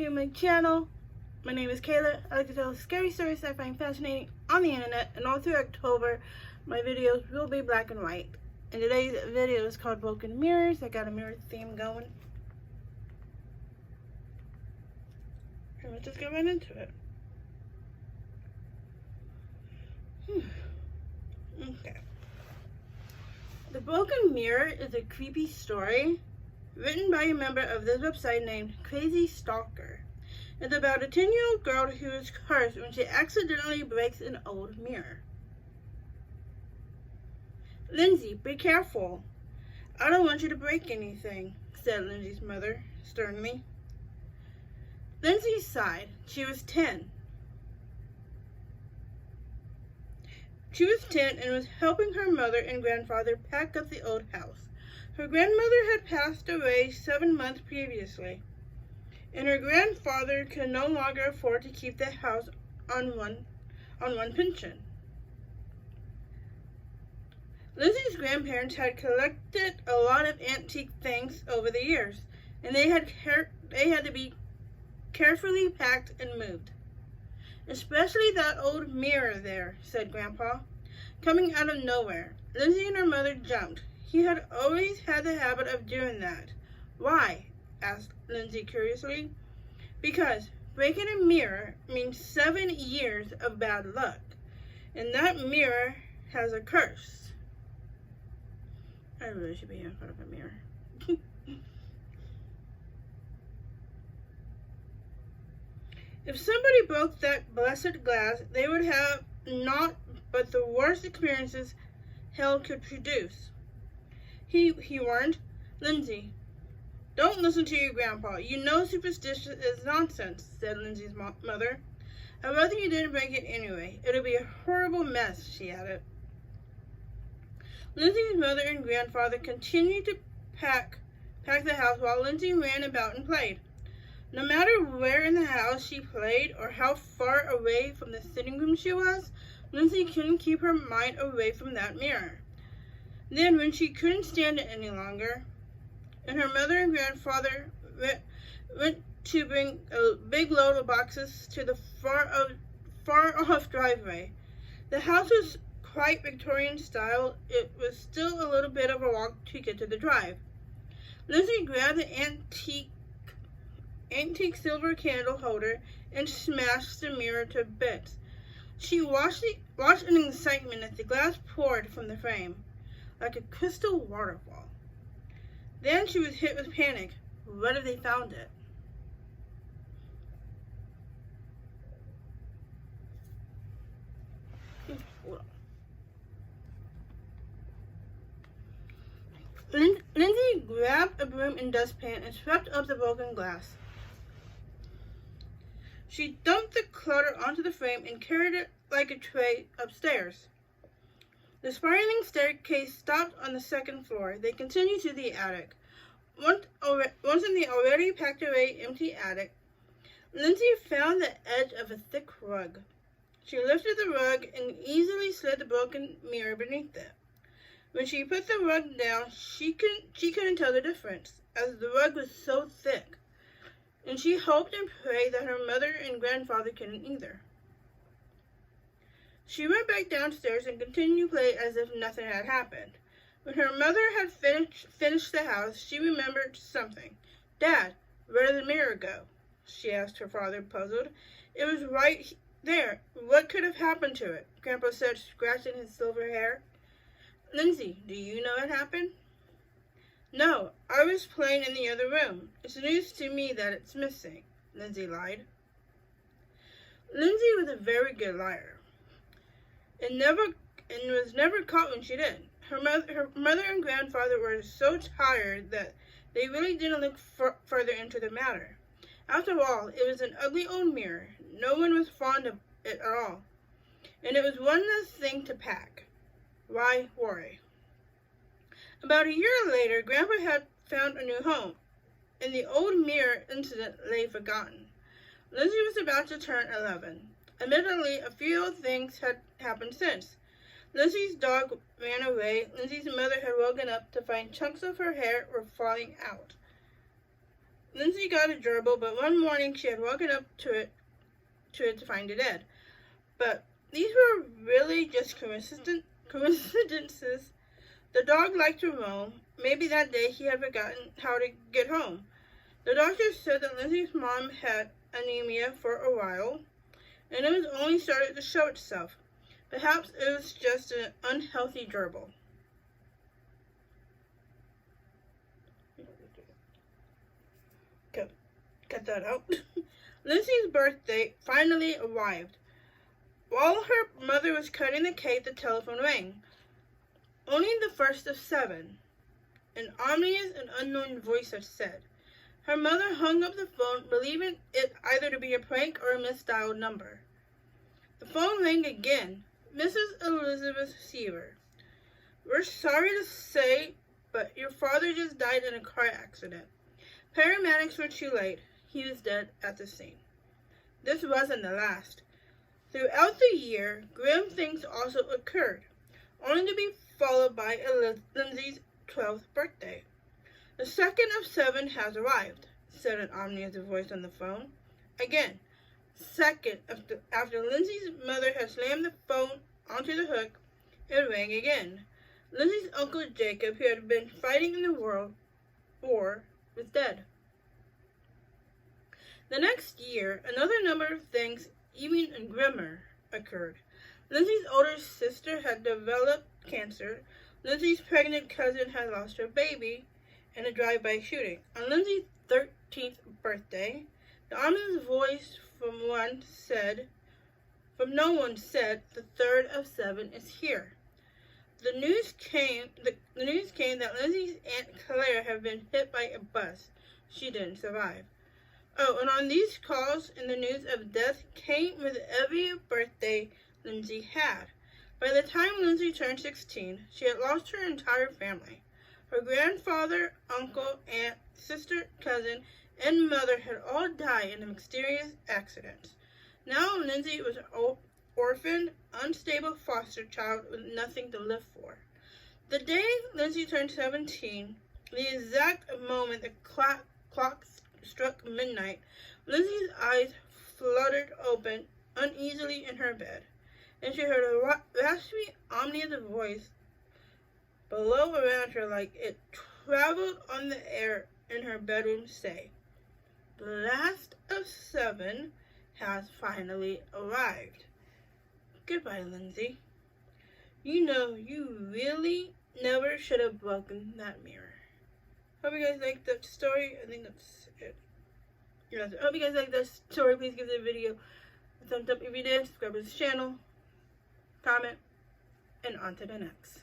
to my channel. My name is Kayla. I like to tell scary stories I find fascinating on the internet, and all through October my videos will be black and white. And today's video is called Broken Mirrors. I got a mirror theme going. And let's just get right into it. Okay. The Broken Mirror is a creepy story written by a member of this website named Crazy Stalker. It's about a 10-year-old girl who is cursed when she accidentally breaks an old mirror. Lindsay, be careful. I don't want you to break anything, said Lindsay's mother sternly. Lindsay sighed. She was 10. She was 10 and was helping her mother and grandfather pack up the old house. Her grandmother had passed away 7 months previously, and her grandfather could no longer afford to keep the house on one pension. Lindsay's grandparents had collected a lot of antique things over the years, and they had to be carefully packed and moved. Especially that old mirror there, said Grandpa, coming out of nowhere. Lindsay and her mother jumped. He had always had the habit of doing that. Why? Asked Lindsay curiously. Because breaking a mirror means 7 years of bad luck, and that mirror has a curse. I really should be in front of a mirror. If somebody broke that blessed glass, they would have naught but the worst experiences hell could produce. He warned. Lindsay, don't listen to your grandpa. You know superstition is nonsense, said Lindsay's mother. I'd rather you didn't break it anyway. It'll be a horrible mess, she added. Lindsay's mother and grandfather continued to pack the house while Lindsay ran about and played. No matter where in the house she played or how far away from the sitting room she was, Lindsay couldn't keep her mind away from that mirror. Then, when she couldn't stand it any longer, and her mother and grandfather went to bring a big load of boxes to the far-off driveway. The house was quite Victorian style. It was still a little bit of a walk to get to the drive. Lindsay grabbed the antique silver candle holder and smashed the mirror to bits. She watched in excitement as the glass poured from the frame, like a crystal waterfall. Then she was hit with panic. What if they found it? Lindsay grabbed a broom and dustpan and swept up the broken glass. She dumped the clutter onto the frame and carried it like a tray upstairs. The spiraling staircase stopped on the 2nd floor. They continued to the attic. Once in the already packed away empty attic, Lindsay found the edge of a thick rug. She lifted the rug and easily slid the broken mirror beneath it. When she put the rug down, she couldn't tell the difference, as the rug was so thick, and she hoped and prayed that her mother and grandfather couldn't either. She went back downstairs and continued to play as if nothing had happened. When her mother had finished the house, she remembered something. Dad, where did the mirror go? She asked her father, puzzled. It was right there. What could have happened to it? Grandpa said, scratching his silver hair. Lindsay, do you know what happened? No, I was playing in the other room. It's news to me that it's missing, Lindsay lied. Lindsay was a very good liar, and was never caught when she did. Her mother and grandfather were so tired that they really didn't look further into the matter. After all, it was an ugly old mirror. No one was fond of it at all, and it was one less thing to pack. Why worry? About a year later, Grandpa had found a new home, and the old mirror incident lay forgotten. Lindsay was about to turn 11. Admittedly, a few old things had happened since. Lindsay's dog ran away. Lindsay's mother had woken up to find chunks of her hair were falling out. Lindsay got a gerbil, but one morning she had woken up to it to find it dead. But these were really just coincidences. The dog liked to roam. Maybe that day he had forgotten how to get home. The doctor said that Lindsay's mom had anemia for a while, and it was only started to show itself. Perhaps it was just an unhealthy gerbil. Cut that out. Lindsay's birthday finally arrived. While her mother was cutting the cake, the telephone rang. Only the first of 7. An ominous and unknown voice had said. Her mother hung up the phone, believing it either to be a prank or a misdialed number. The phone rang again. Mrs. Elizabeth Seaver. We're sorry to say, but your father just died in a car accident. Paramedics were too late. He was dead at the scene. This wasn't the last. Throughout the year, grim things also occurred, only to be followed by Lindsay's 12th birthday. The second of 7 has arrived, said an ominous voice on the phone. Again, second after Lindsay's mother had slammed the phone onto the hook, it rang again. Lindsay's uncle Jacob, who had been fighting in the World War, was dead. The next year, another number of things, even grimmer, occurred. Lindsay's older sister had developed cancer. Lindsay's pregnant cousin had lost her baby in a drive-by shooting. On Lindsay's 13th birthday, the ominous voice from no one said, the third of 7 is here. The news came that Lindsay's Aunt Claire had been hit by a bus. She didn't survive. Oh, and on these calls, and the news of death came with every birthday Lindsay had. By the time Lindsay turned 16, she had lost her entire family. Her grandfather, uncle, aunt, sister, cousin, and mother had all died in mysterious accidents. Now Lindsay was an orphaned, unstable foster child with nothing to live for. The day Lindsay turned 17, the exact moment the clock struck midnight, Lindsay's eyes fluttered open uneasily in her bed, and she heard a raspy, ominous voice below around her like it traveled on the air in her bedroom say, "The last of 7 has finally arrived. Goodbye, Lindsay. You know you really never should have broken that mirror." Hope you guys liked that story. I think that's it. Yeah, I hope you guys liked this story. Please give the video a thumbs up if you did. Subscribe to this channel. Comment. And on to the next.